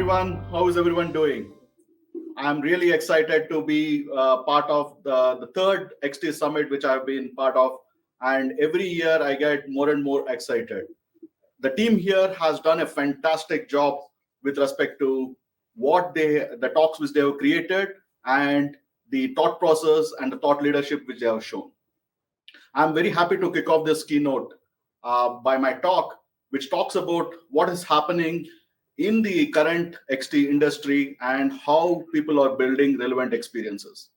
everyone. How is everyone doing? I'm really excited to be part of the third XT Summit, which I've been part of. And every year I get more and more excited. The team here has done a fantastic job with respect to the talks which they have created and the thought process and the thought leadership which they have shown. I'm very happy to kick off this keynote by my talk, which talks about what is happening in the current XT industry and how people are building relevant experiences.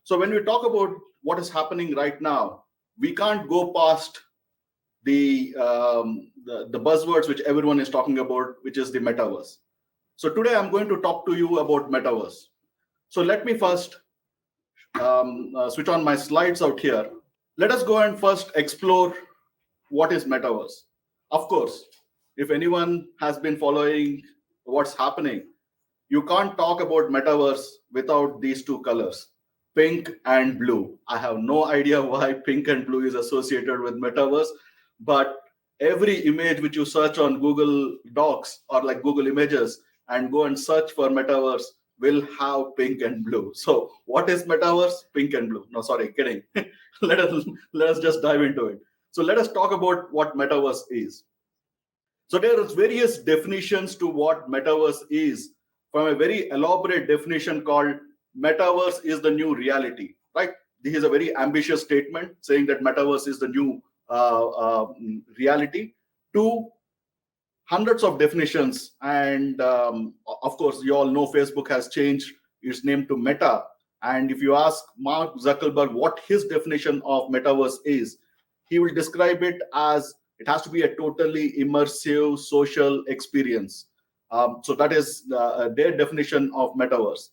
So when we talk about what is happening right now, we can't go past the buzzwords which everyone is talking about, which is the metaverse. So today I'm going to talk to you about metaverse. So let me first switch on my slides out here. Let us go and first explore what is metaverse. Of course, if anyone has been following what's happening, you can't talk about metaverse without these two colors, pink and blue. I have no idea why pink and blue is associated with metaverse, but every image which you search on Google Docs or like Google Images and go and search for metaverse will have pink and blue. So what is metaverse? Pink and blue. No, sorry, kidding. let us just dive into it. So let us talk about what metaverse is. So there is various definitions to what metaverse is, from a very elaborate definition called metaverse is the new reality, right? This is a very ambitious statement saying that metaverse is the new reality, to hundreds of definitions. And of course, you all know Facebook has changed its name to Meta. And if you ask Mark Zuckerberg what his definition of metaverse is, he will describe it as it has to be a totally immersive social experience. So that is their definition of metaverse.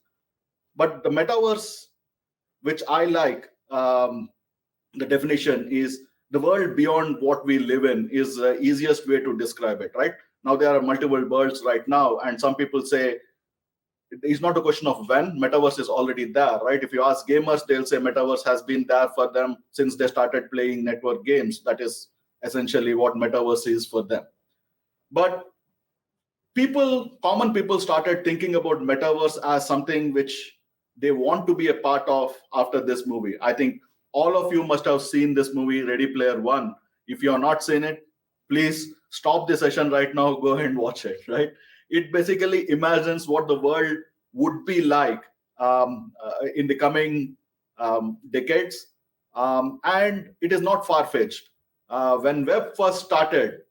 But the metaverse, which I like, the definition is the world beyond what we live in is the easiest way to describe it, right? Now there are multiple worlds right now, and some people say it's not a question of when. Metaverse is already there, right? If you ask gamers, they'll say metaverse has been there for them since they started playing network games. That is essentially what metaverse is for them. But common people started thinking about metaverse as something which they want to be a part of after this movie. I think all of you must have seen this movie, Ready Player One. If you have not seen it, please stop the session right now, go ahead and watch it, right? It basically imagines what the world would be like in the coming decades. And it is not far-fetched. When web first started,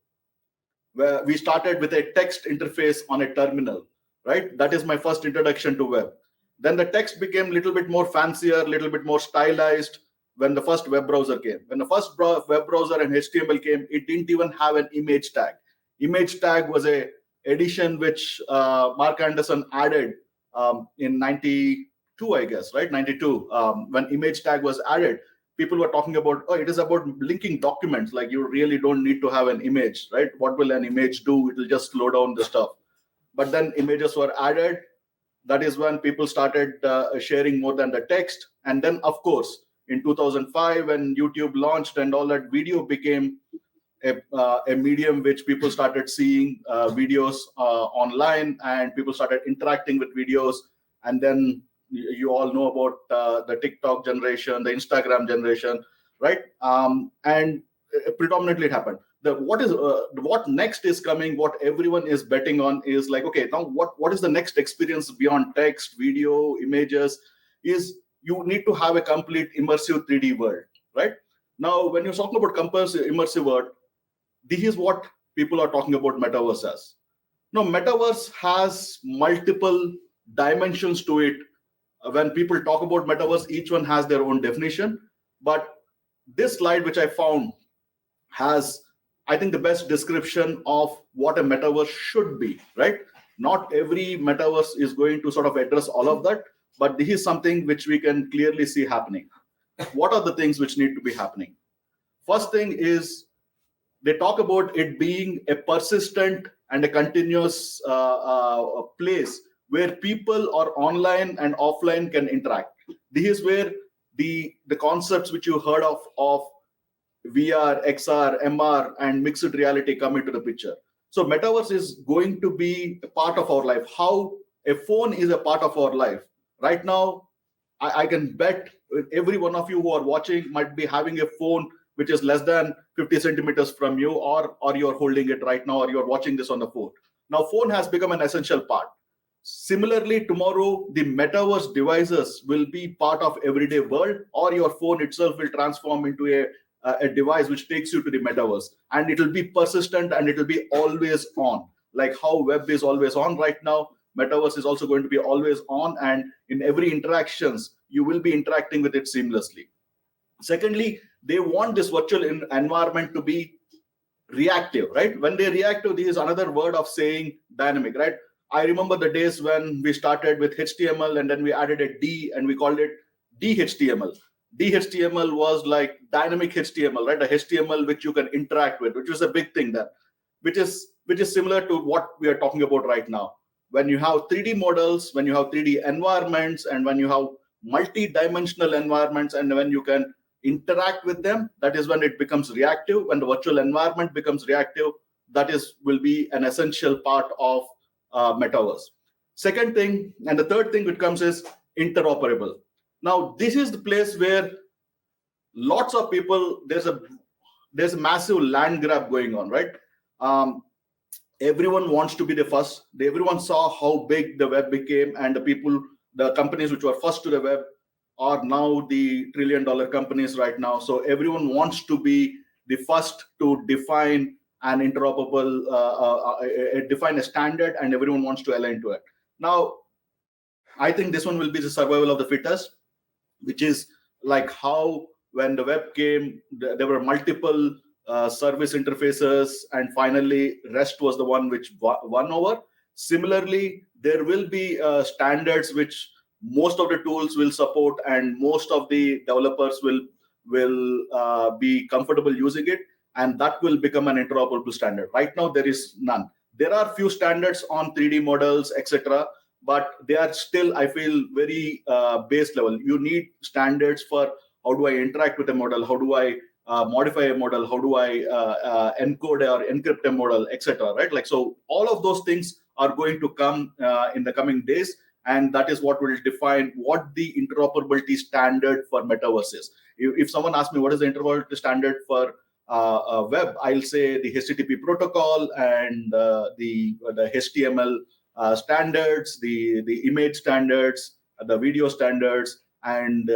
where we started with a text interface on a terminal, right? That is my first introduction to web. Then the text became a little bit more fancier, a little bit more stylized when the first web browser came. When the first web browser and HTML came, it didn't even have an image tag. Image tag was a addition which Mark Anderson added in 92, I guess, right? 92, when image tag was added. People were talking about, oh, it is about linking documents. Like you really don't need to have an image, right? What will an image do? It will just slow down the stuff. But then images were added. That is when people started sharing more than the text. And then, of course, in 2005, when YouTube launched and all that, video became a medium which people started seeing videos online, and people started interacting with videos. And then you all know about the TikTok generation, the Instagram generation, right? And predominantly it happened. What next is coming, what everyone is betting on is like, okay, now what is the next experience beyond text, video, images, is you need to have a complete immersive 3D world, right? Now, when you're talking about immersive world, this is what people are talking about metaverse as. Now, metaverse has multiple dimensions to it. When people talk about metaverse, each one has their own definition. But this slide, which I found, has, I think, the best description of what a metaverse should be, right? Not every metaverse is going to sort of address all of that, but this is something which we can clearly see happening. What are the things which need to be happening? First thing is, they talk about it being a persistent and a continuous place where people are online and offline can interact. This is where the concepts which you heard of VR, XR, MR, and mixed reality come into the picture. So metaverse is going to be a part of our life. How a phone is a part of our life. Right now, I can bet every one of you who are watching might be having a phone which is less than 50 centimeters from you, or you're holding it right now, or you're watching this on the phone. Now, phone has become an essential part. Similarly, tomorrow, the metaverse devices will be part of everyday world, or your phone itself will transform into a device which takes you to the metaverse, and it will be persistent and it will be always on. Like how web is always on right now, metaverse is also going to be always on, and in every interactions, you will be interacting with it seamlessly. Secondly, they want this virtual environment to be reactive, right? When they reactive, this is another word of saying dynamic, right? I remember the days when we started with HTML and then we added a D and we called it DHTML. DHTML was like dynamic HTML, right? A HTML which you can interact with, which was a big thing then, which is similar to what we are talking about right now. When you have 3D models, when you have 3D environments, and when you have multi-dimensional environments, and when you can interact with them, that is when it becomes reactive. When the virtual environment becomes reactive, that will be an essential part of metaverse. Second thing, and the third thing which comes is interoperable. Now, this is the place where lots of people, there's a massive land grab going on, right? Everyone wants to be the first. Everyone saw how big the web became, and the companies which were first to the web are now the trillion-dollar companies right now. So everyone wants to be the first to define an interoperable, define a standard, and everyone wants to align to it. Now, I think this one will be the survival of the fittest, which is like how when the web came, there were multiple service interfaces, and finally REST was the one which won over. Similarly, there will be standards which most of the tools will support, and most of the developers will be comfortable using it, and that will become an interoperable standard. Right now, there is none. There are few standards on 3D models, etc., but they are still, I feel, very base level. You need standards for how do I interact with a model, how do I modify a model, how do I encode or encrypt a model, etc. Right? Like, so all of those things are going to come in the coming days, and that is what will define what the interoperability standard for metaverse is. If someone asks me what is the interoperability standard for web, I'll say the HTTP protocol and the HTML standards, the image standards, the video standards, and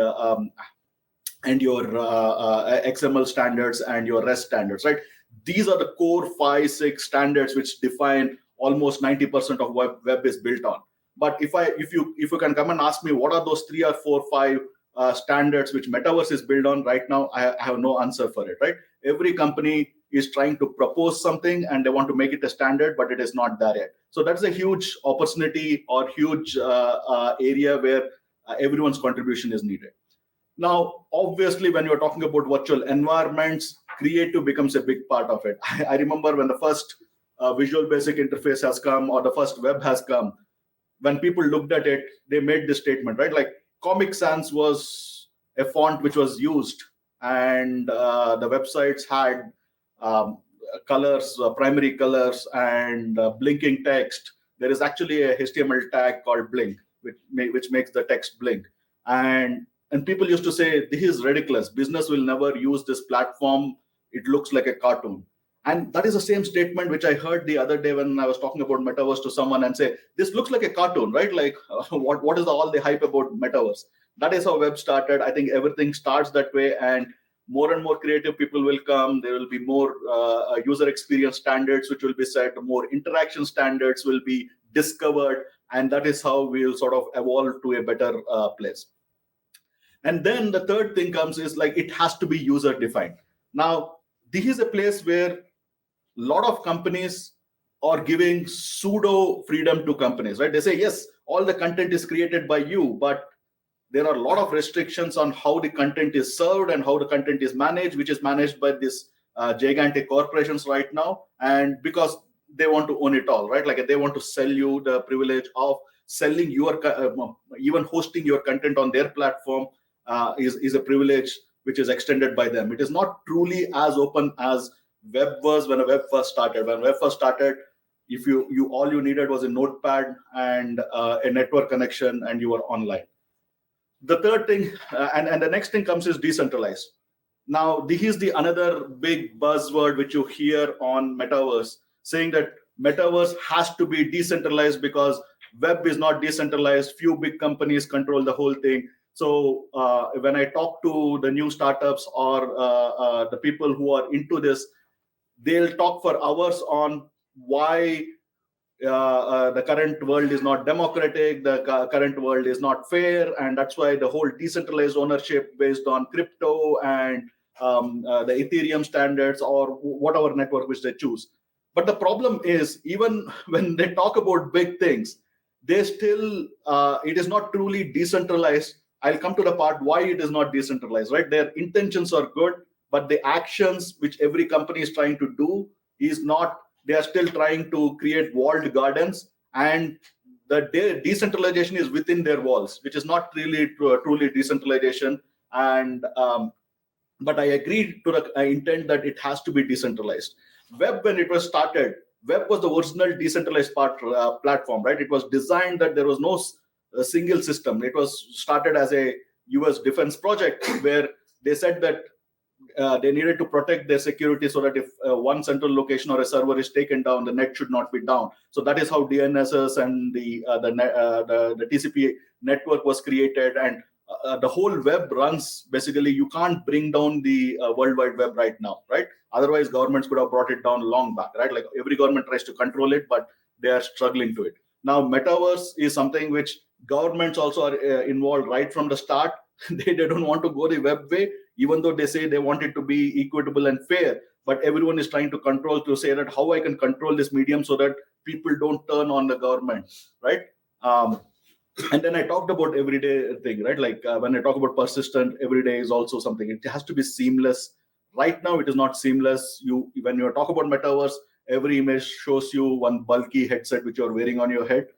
your XML standards and your REST standards, right? These are the core 5-6 standards which define almost 90% of what web is built on. But if you can come and ask me what are those 3 or 4, 5 standards which metaverse is built on right now, I have no answer for it, right? Every company is trying to propose something and they want to make it a standard, but it is not there yet. So that's a huge opportunity or huge area where everyone's contribution is needed. Now, obviously, when you're talking about virtual environments, creative becomes a big part of it. I remember when the first Visual Basic interface has come, or the first web has come, when people looked at it, they made this statement, right? Like Comic Sans was a font which was used, and the websites had colors, primary colors, and blinking text. There is actually a HTML tag called blink, which makes the text blink. And people used to say, this is ridiculous. Business will never use this platform. It looks like a cartoon. And that is the same statement which I heard the other day when I was talking about metaverse to someone and say, this looks like a cartoon, right? Like, what is all the hype about metaverse? That is how web started. I think everything starts that way, and more creative people will come. There will be more user experience standards which will be set. More interaction standards will be discovered. And that is how we'll sort of evolve to a better place. And then the third thing comes is like it has to be user defined. Now, this is a place where a lot of companies are giving pseudo freedom to companies, right? They say, yes, all the content is created by you, but there are a lot of restrictions on how the content is served and how the content is managed, which is managed by these gigantic corporations right now. And because they want to own it all, right? Like they want to sell you the privilege of selling your, even hosting your content on their platform. Is a privilege which is extended by them. It is not truly as open as web was when a web first started. When web first started, if you all you needed was a notepad and a network connection, and you were online. The third thing, and the next thing comes is decentralized. Now, this is the another big buzzword which you hear on Metaverse, saying that Metaverse has to be decentralized because web is not decentralized. Few big companies control the whole thing. So when I talk to the new startups or the people who are into this, they'll talk for hours on why the current world is not democratic, the current world is not fair, and that's why the whole decentralized ownership based on crypto and the Ethereum standards or whatever network which they choose. But the problem is, even when they talk about big things, they still, it is not truly decentralized. I'll come to the part why it is not decentralized, right? Their intentions are good, but the actions which every company is trying to do is not. They are still trying to create walled gardens, and the decentralization is within their walls, which is not really truly decentralization. And but I agree to the intent that it has to be decentralized. Web, when it was started, web was the original decentralized platform, right? It was designed that there was no single system. It was started as a US defense project where they said that they needed to protect their security so that if one central location or a server is taken down, the net should not be down. So that is how DNSs and the TCP network was created, and the whole web runs. Basically, you can't bring down the World Wide Web right now, right? Otherwise, governments could have brought it down long back, right? Like every government tries to control it, but they are struggling to it. Now, Metaverse is something which governments also are involved right from the start. They don't want to go the web way, even though they say they want it to be equitable and fair. But everyone is trying to control, to say that how I can control this medium so that people don't turn on the government, right? And then I talked about everyday thing, right? Like when I talk about persistent, everyday is also something. It has to be seamless. Right now, it is not seamless. When you talk about Metaverse, every image shows you one bulky headset which you're wearing on your head.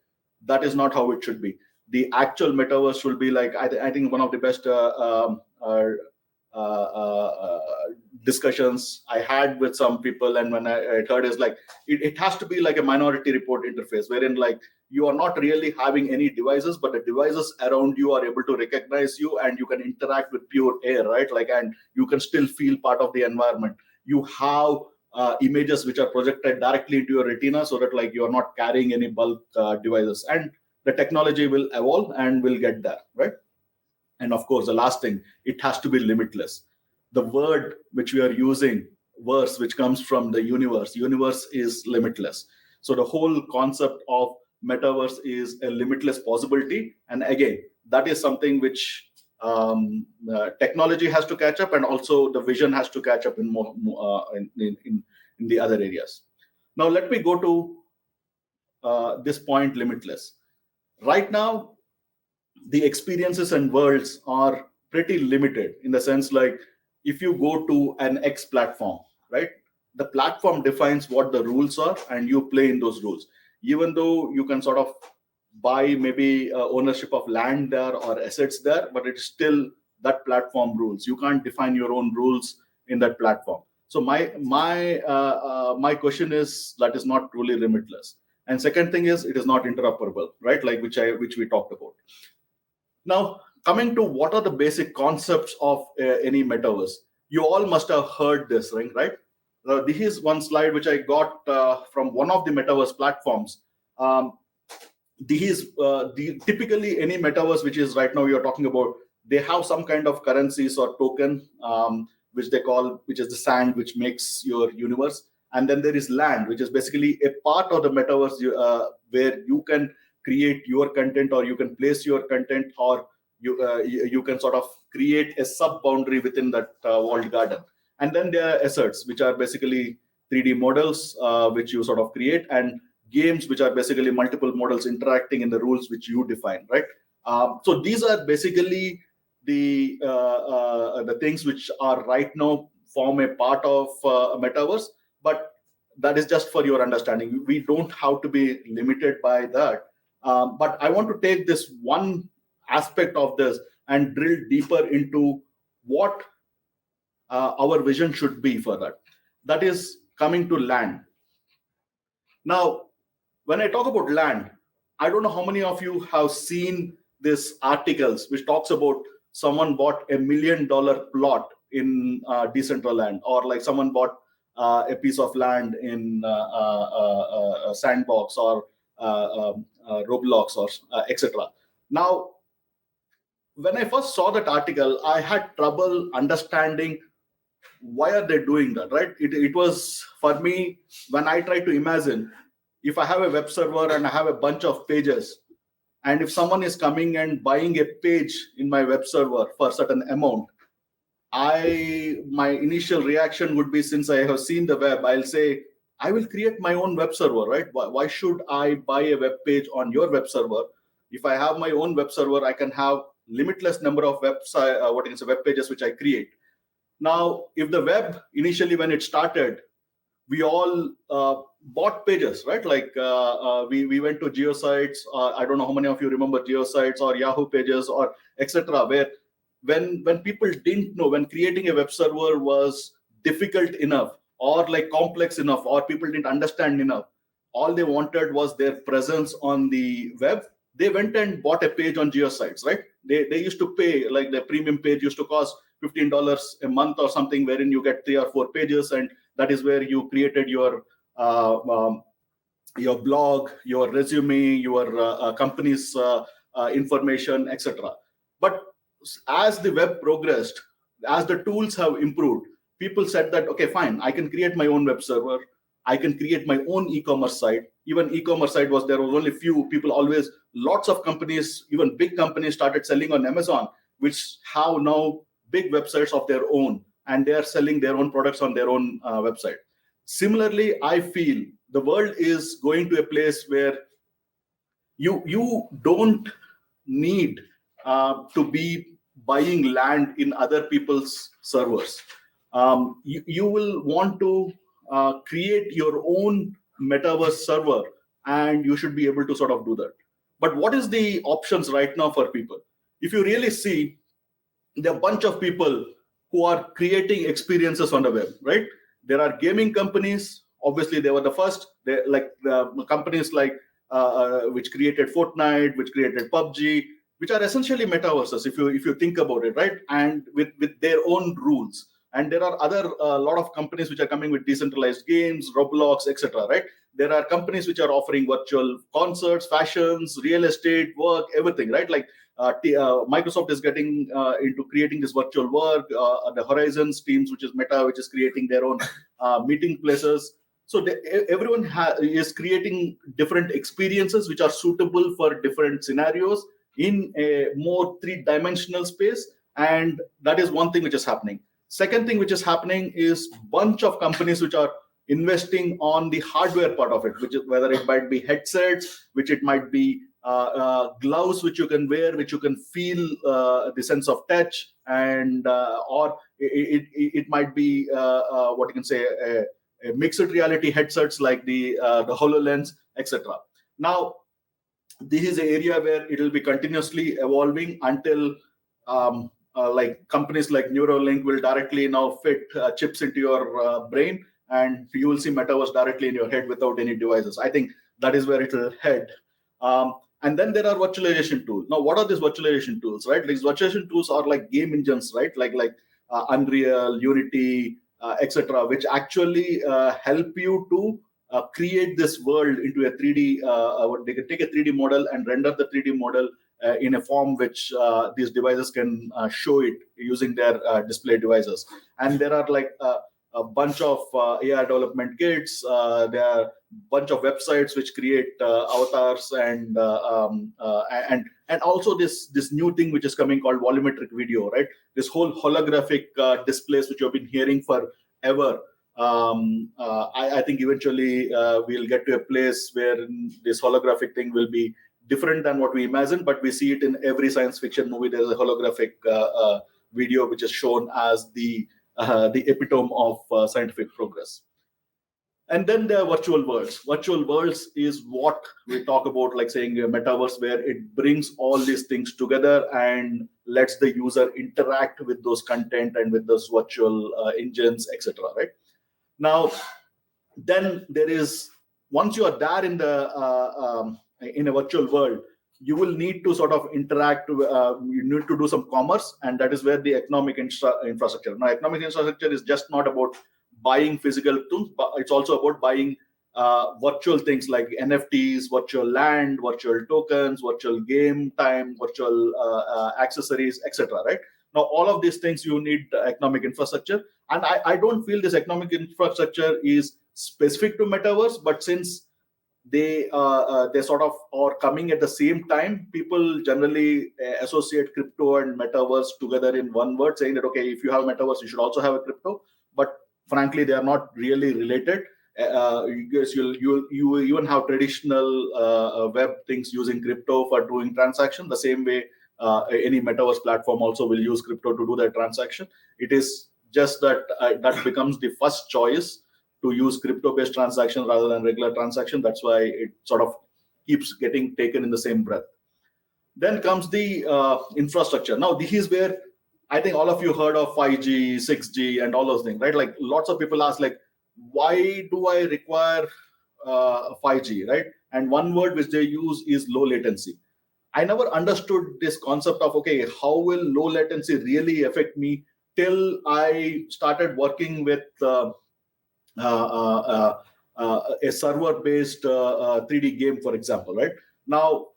That is not how it should be. The actual Metaverse will be like, I think one of the best discussions I had with some people, and when I heard is like it has to be like a Minority Report interface, wherein like you are not really having any devices, but the devices around you are able to recognize you, and you can interact with pure air, right? Like, and you can still feel part of the environment. You have images which are projected directly into your retina, so that like you are not carrying any bulk devices, and the technology will evolve and will get there, right? And of course, the last thing, it has to be limitless. The word which we are using, verse, which comes from the universe is limitless. So the whole concept of Metaverse is a limitless possibility. And again, that is something which technology has to catch up, and also the vision has to catch up in more in the other areas. Now, let me go to this point, limitless. Right now, the experiences and worlds are pretty limited, in the sense like if you go to an X platform, right? The platform defines what the rules are, and you play in those rules. Even though you can sort of buy maybe ownership of land there or assets there, but it's still that platform rules. You can't define your own rules in that platform. So my question is, that is not truly limitless. And second thing is, it is not interoperable, right? Like which we talked about. Now, coming to what are the basic concepts of any metaverse, you all must have heard this, right? This is one slide which I got from one of the metaverse platforms. Typically any metaverse which is right now you're talking about, they have some kind of currencies or token, which is the sand which makes your universe. And then there is land, which is basically a part of the metaverse where you can create your content, or you can place your content, or you can sort of create a sub boundary within that walled garden. And then there are assets, which are basically 3D models, which you sort of create, and games, which are basically multiple models interacting in the rules which you define, right? So these are basically the things which are right now form a part of a metaverse. But that is just for your understanding. We don't have to be limited by that. But I want to take this one aspect of this and drill deeper into what our vision should be for that. that is coming to land. Now, when I talk about land, I don't know how many of you have seen these articles which talks about someone bought $1 million plot in Decentraland, or like someone bought a piece of land in Sandbox or Roblox or etc. Now, when I first saw that article, I had trouble understanding why are they doing that, right? It was, for me, when I try to imagine, if I have a web server and I have a bunch of pages, and if someone is coming and buying a page in my web server for a certain amount, my initial reaction would be, since I have seen the web, I'll say, I will create my own web server, right? Why should I buy a web page on your web server? If I have my own web server, I can have limitless number of web pages which I create. Now, if the web initially, when it started, we all bought pages, right? Like we went to geosites. I don't know how many of you remember geosites or Yahoo pages or etc. Where when people didn't know, when creating a web server was difficult enough or like complex enough, or people didn't understand enough, all they wanted was their presence on the web. They went and bought a page on geosites, right? They used to pay, like the premium page used to cost $15 a month or something, wherein you get 3 or 4 pages, and that is where you created your blog, your resume, your company's information, etc. But as the web progressed, as the tools have improved, people said that, okay, fine, I can create my own web server, I can create my own e-commerce site. Even e-commerce site there was only few people. Always lots of companies, even big companies, started selling on Amazon, which have now big websites of their own, and they are selling their own products on their own website. Similarly, I feel the world is going to a place where you don't need to be buying land in other people's servers. You will want to create your own metaverse server, and you should be able to sort of do that. But what is the options right now for people? If you really see, there are a bunch of people who are creating experiences on the web, right? There are gaming companies. Obviously, they were the first. They like the companies like which created Fortnite, which created PUBG, which are essentially metaverses, if you think about it, right? And with their own rules. And there are other lot of companies which are coming with decentralized games, Roblox, etc. Right? There are companies which are offering virtual concerts, fashions, real estate, work, everything, right? Like Microsoft is getting into creating this virtual work. The Horizons teams, which is Meta, which is creating their own meeting places. So everyone is creating different experiences which are suitable for different scenarios in a more three-dimensional space, and that is one thing which is happening. Second thing which is happening is bunch of companies which are investing on the hardware part of it, which is whether it might be headsets, which it might be gloves which you can wear, which you can feel the sense of touch, and or it might be what you can say a mixed reality headsets like the HoloLens, etc. Now, this is an area where it will be continuously evolving until like companies like Neuralink will directly now fit chips into your brain, and you will see metaverse directly in your head without any devices. I think that is where it will head. And then there are virtualization tools. Now, what are these virtualization tools, right? These virtualization tools are like game engines, right? Like Unreal, Unity, etc., which actually help you to create this world into a 3D. They can take a 3D model and render the 3D model in a form which these devices can show it using their display devices. And there are like a bunch of AI development kits. There are a bunch of websites which create avatars, and also this new thing which is coming called volumetric video, right? This whole holographic displays which you've been hearing forever. I think eventually we'll get to a place where this holographic thing will be different than what we imagine, but we see it in every science fiction movie. There's a holographic video which is shown as the epitome of scientific progress. And then there are virtual worlds. Virtual worlds is what we talk about, like saying a metaverse, where it brings all these things together and lets the user interact with those content and with those virtual engines, etc. Right? Now, then there is, once you are there in a virtual world, you will need to sort of interact. You need to do some commerce, and that is where the economic infrastructure. Now, economic infrastructure is just not about buying physical things, but it's also about buying virtual things like NFTs, virtual land, virtual tokens, virtual game time, virtual accessories, etc. Right? Now, all of these things you need economic infrastructure, and I don't feel this economic infrastructure is specific to metaverse, but since they sort of are coming at the same time, people generally associate crypto and metaverse together in one word, saying that okay, if you have a metaverse, you should also have a crypto. But frankly, they are not really related. You even have traditional web things using crypto for doing transaction the same way any metaverse platform also will use crypto to do their transaction. It is just that that becomes the first choice to use crypto-based transaction rather than regular transaction. That's why it sort of keeps getting taken in the same breath. Then comes the infrastructure. Now, this is where I think all of you heard of 5G, 6G, and all those things, right? Like lots of people ask, like, why do I require 5G, right? And one word which they use is low latency. I never understood this concept of, okay, how will low latency really affect me till I started working with a server-based 3D game, for example, right? Now,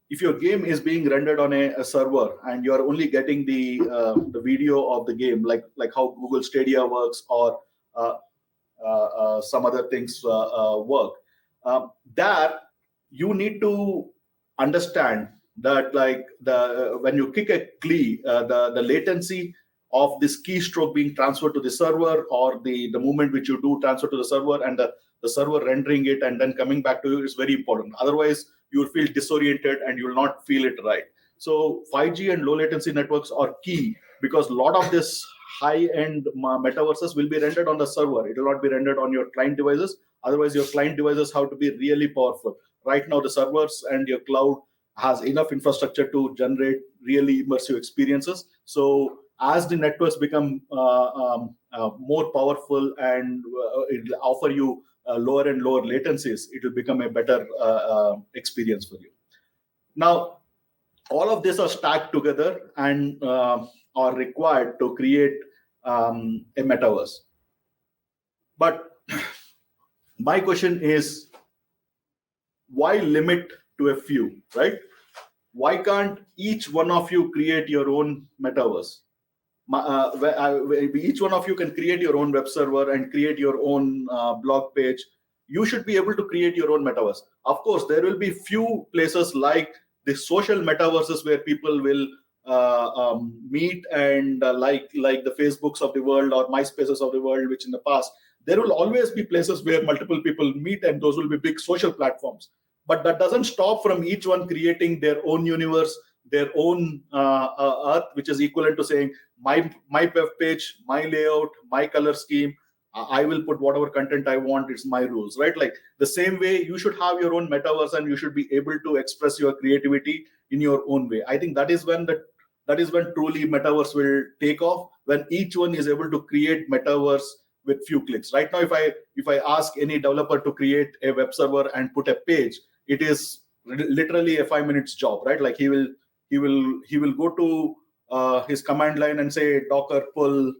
if your game is being rendered on a server and you are only getting the video of the game, like how Google Stadia works or some other things work, that you need to understand that like when you kick a key, the latency of this keystroke being transferred to the server, or the movement which you do transfer to the server, and the server rendering it and then coming back to you is very important. Otherwise, you will feel disoriented and you will not feel it right. So 5G and low latency networks are key, because a lot of this high-end metaverses will be rendered on the server. It will not be rendered on your client devices. Otherwise, your client devices have to be really powerful. Right now, the servers and your cloud has enough infrastructure to generate really immersive experiences. So as the networks become more powerful and it will offer you lower and lower latencies, it will become a better experience for you. Now, all of these are stacked together and are required to create a metaverse. But my question is, why limit to a few, right? Why can't each one of you create your own metaverse? Each one of you can create your own web server and create your own blog page. You should be able to create your own metaverse. Of course, there will be few places like the social metaverses where people will meet and like the Facebooks of the world or MySpaces of the world, which in the past, there will always be places where multiple people meet, and those will be big social platforms. But that doesn't stop from each one creating their own universe, their own earth, which is equivalent to saying my web page, my layout, my color scheme. I will put whatever content I want. It's my rules, right? Like the same way you should have your own metaverse and you should be able to express your creativity in your own way. I think that is when truly metaverse will take off, when each one is able to create metaverse with few clicks. Right now, if I ask any developer to create a web server and put a page, it is literally a 5 minutes job, right? Like he will go to his command line and say docker pull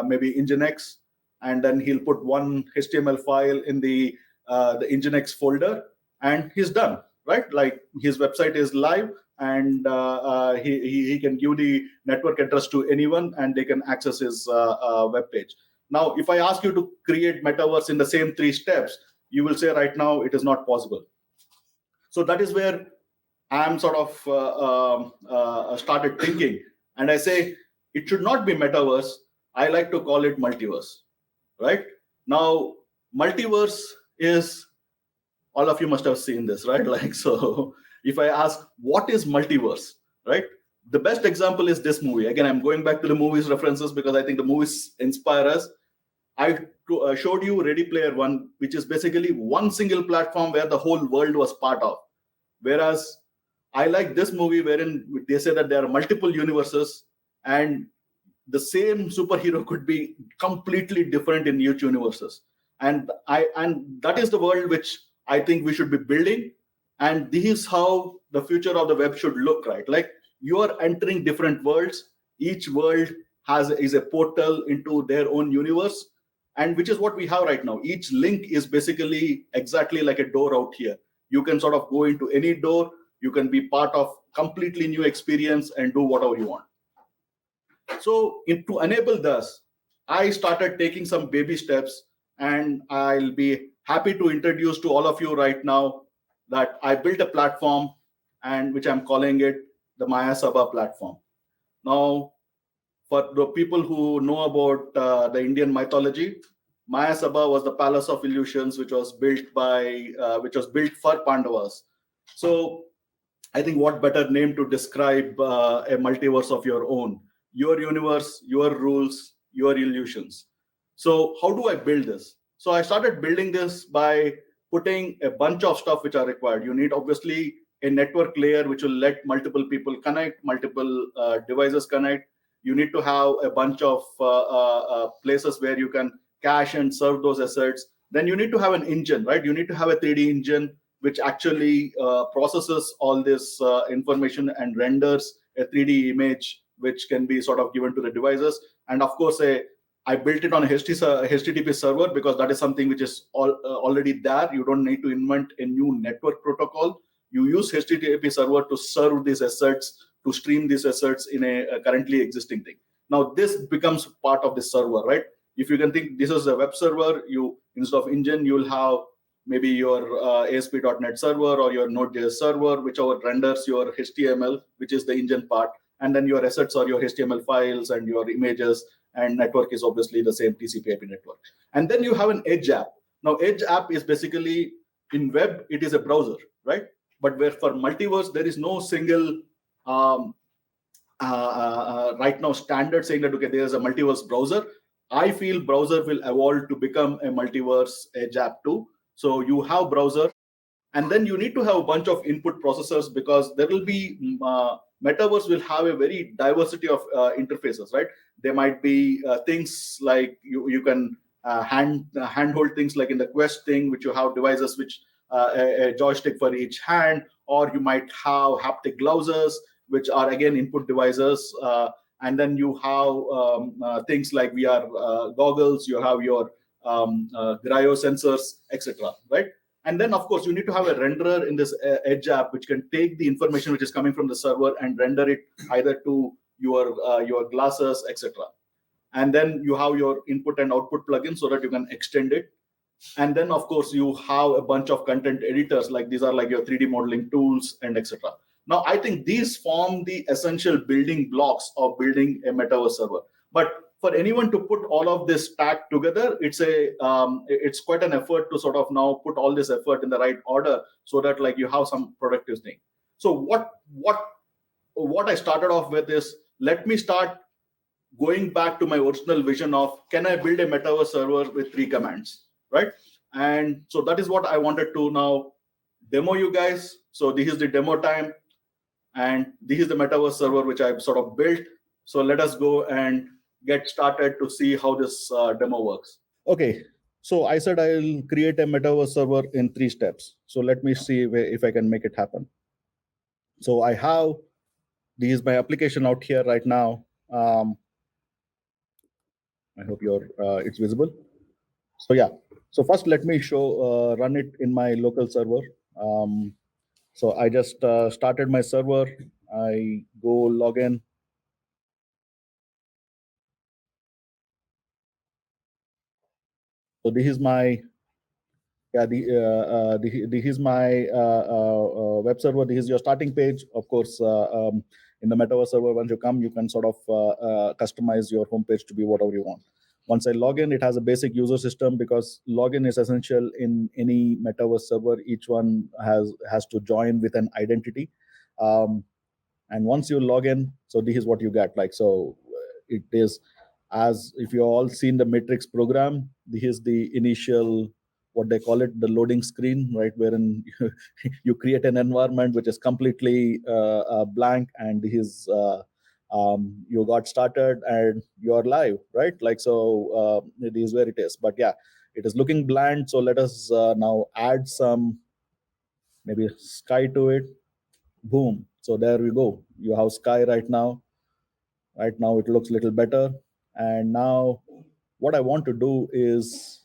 maybe nginx, and then he'll put one HTML file in the nginx folder, and he's done, right? Like his website is live, and he can give the network address to anyone, and they can access his web page. Now, if I ask you to create metaverse in the same 3 steps, you will say right now it is not possible. So that is where I'm sort of started thinking, and I say it should not be metaverse. I like to call it multiverse, right? Now, multiverse is, all of you must have seen this, right? Like, so if I ask what is multiverse, right? The best example is this movie. Again, I'm going back to the movies references because I think the movies inspire us. I showed you Ready Player One, which is basically one single platform where the whole world was part of. Whereas I like this movie wherein they say that there are multiple universes and the same superhero could be completely different in each universes. and that is the world which I think we should be building. And this is how the future of the web should look, right? Like, you are entering different worlds. Each world is a portal into their own universe, and which is what we have right now. Each link is basically exactly like a door out here. You can sort of go into any door. You can be part of completely new experience and do whatever you want. So to enable this, I started taking some baby steps, and I'll be happy to introduce to all of you right now that I built a platform, and which I'm calling it the Maya Sabha platform. Now, for the people who know about the Indian mythology, Maya Sabha was the palace of illusions, which was built for Pandavas. So I think what better name to describe a multiverse of your own, your universe, your rules, your illusions. So how do I build this? So I started building this by putting a bunch of stuff which are required. You need obviously a network layer which will let multiple people connect, multiple devices connect. You need to have a bunch of places where you can cache and serve those assets. Then you need to have an engine, right? You need to have a 3D engine which actually processes all this information and renders a 3D image, which can be sort of given to the devices. And of course, I built it on a HTTP server because that is something which is already there. You don't need to invent a new network protocol. You use HTTP server to serve these assets, to stream these assets in a currently existing thing. Now, this becomes part of the server, right? If you can think this is a web server, you instead of engine, you'll have maybe your ASP.NET server or your Node.js server, whichever renders your HTML, which is the engine part. And then your assets are your HTML files and your images, and network is obviously the same TCP IP network. And then you have an Edge app. Now, Edge app is basically, in web, it is a browser, right? But where for multiverse, there is no single right now standard saying that, okay, there's a multiverse browser. I feel browser will evolve to become a multiverse Edge app too. So you have browser, and then you need to have a bunch of input processors, because there will be metaverse will have a very diversity of interfaces, right? There might be things like you can handhold things like in the Quest thing, which you have devices which a joystick for each hand, or you might have haptic gloves, which are again input devices. And then you have things like VR goggles, you have your gyro sensors, etc. Right? And then, of course, you need to have a renderer in this Edge app, which can take the information which is coming from the server and render it either to your glasses, etc. And then you have your input and output plugin so that you can extend it. And then, of course, you have a bunch of content editors, like these are like your 3D modeling tools and etc. Now, I think these form the essential building blocks of building a metaverse server. But for anyone to put all of this stack together, it's quite an effort to sort of now put all this effort in the right order so that like you have some productive thing. So what I started off with is, let me start going back to my original vision of, can I build a metaverse server with 3 commands, right? And so that is what I wanted to now demo you guys. So this is the demo time, and this is the metaverse server which I've sort of built. So let us go and get started to see how this demo works. Okay, so I said I'll create a metaverse server in 3 steps. So let me see if I can make it happen. So I have, this is my application out here right now. I hope it's visible. So yeah, so first let me show run it in my local server. So I just started my server. I go log in. So this is my this is my web server. This is your starting page. Of course, in the metaverse server, once you come, you can sort of customize your homepage to be whatever you want. Once I log in, it has a basic user system, because login is essential in any metaverse server. Each one has to join with an identity. And once you log in, so this is what you get. Like, so it is, as if you all seen the matrix program, this is the initial, what they call it, the loading screen, right, wherein you create an environment which is completely blank, and this is you got started and you're live, right? Like, so it is where it is. But yeah, it is looking bland, so let us now add some maybe sky to it. Boom, so there we go, you have sky right now. Right now it looks a little better. And now what I want to do is,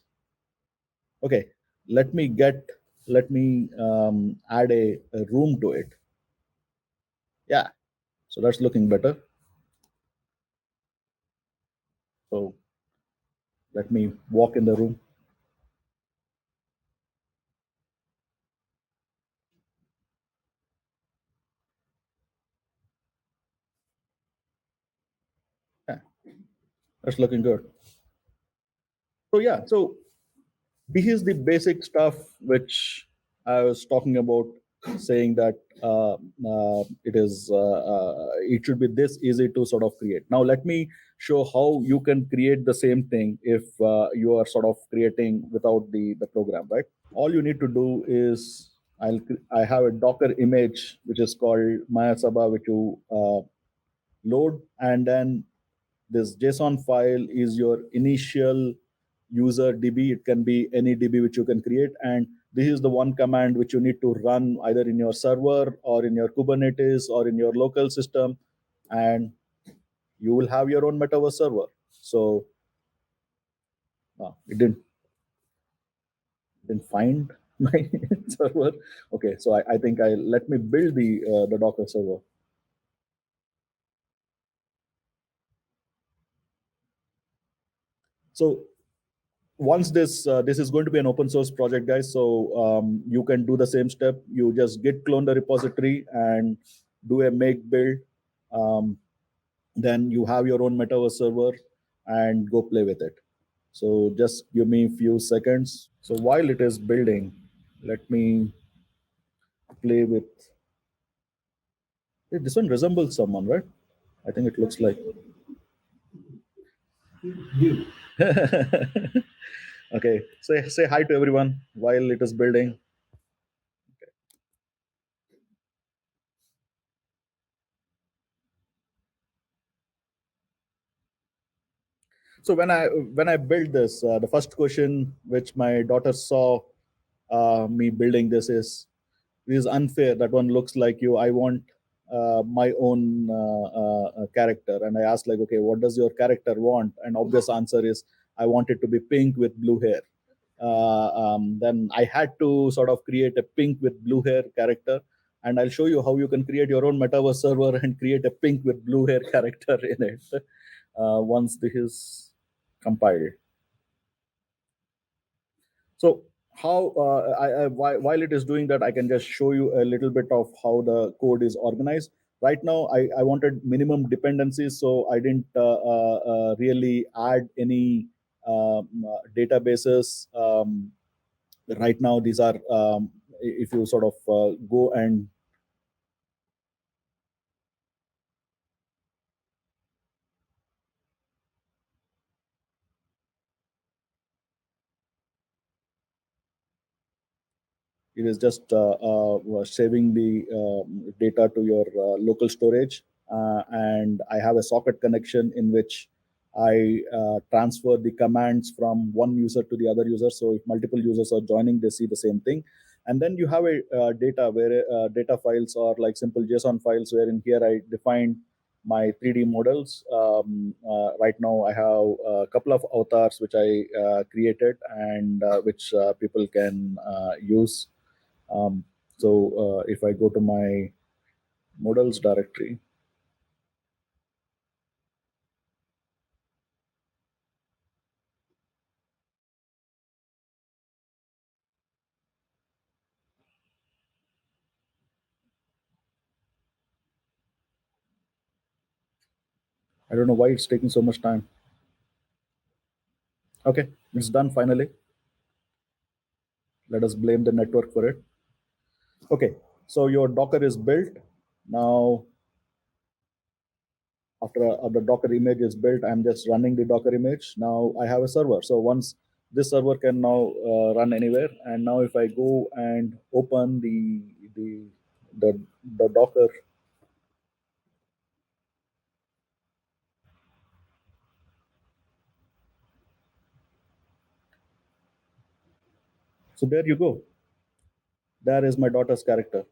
okay, let me add a room to it. Yeah, so that's looking better. So let me walk in the room. Yeah, that's looking good. So yeah, so this is the basic stuff which I was talking about, saying that it should be this easy to sort of create. Now let me show how you can create the same thing if you are sort of creating without the program, right? All you need to do is, I have a Docker image which is called Mayasaba, which you load, and then this JSON file is your initial user DB. It can be any DB which you can create, and this is the one command which you need to run either in your server or in your Kubernetes or in your local system, and you will have your own Metaverse server. So it didn't find my server. Okay, so I think I let me build the Docker server. So once this is going to be an open source project, guys, so you can do the same step. You just git clone the repository and do a make build. Then you have your own Metaverse server and go play with it. So just give me a few seconds. So while it is building, let me play with hey, this one resembles someone, right? I think it looks like okay, say hi to everyone while it is building. So when I built this, the first question which my daughter saw me building this is unfair. That one looks like you. I want my own character. And I asked like, okay, what does your character want? And obvious answer is, I want it to be pink with blue hair. Then I had to sort of create a pink with blue hair character. And I'll show you how you can create your own Metaverse server and create a pink with blue hair character in it once this is compiled. So how while it is doing that, I can just show you a little bit of how the code is organized. Right now, I wanted minimum dependencies, so I didn't really add any databases. Right now, these are if you sort of go and it is just saving the data to your local storage. And I have a socket connection in which I transfer the commands from one user to the other user. So if multiple users are joining, they see the same thing. And then you have a data where data files are like simple JSON files, where in here I define my 3D models. Right now, I have a couple of avatars which I created and which people can use. So if I go to my models directory, I don't know why it's taking so much time. Okay, it's done finally. Let us blame the network for it. Okay, so your Docker is built. Now, after the Docker image is built, I'm just running the Docker image. Now I have a server. So once this server can now run anywhere, and now if I go and open the the Docker, So there you go. There is my daughter's character.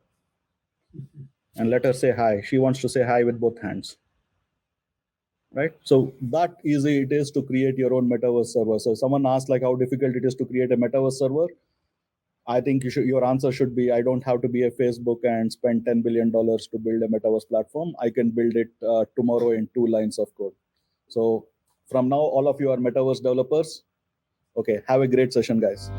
And let her say hi. She wants to say hi with both hands. Right? So that easy it is to create your own metaverse server. So someone asked like how difficult it is to create a metaverse server. I think your answer should be, I don't have to be a Facebook and spend $10 billion to build a metaverse platform. I can build it tomorrow in 2 lines of code. So from now, all of you are metaverse developers. Okay, have a great session, guys.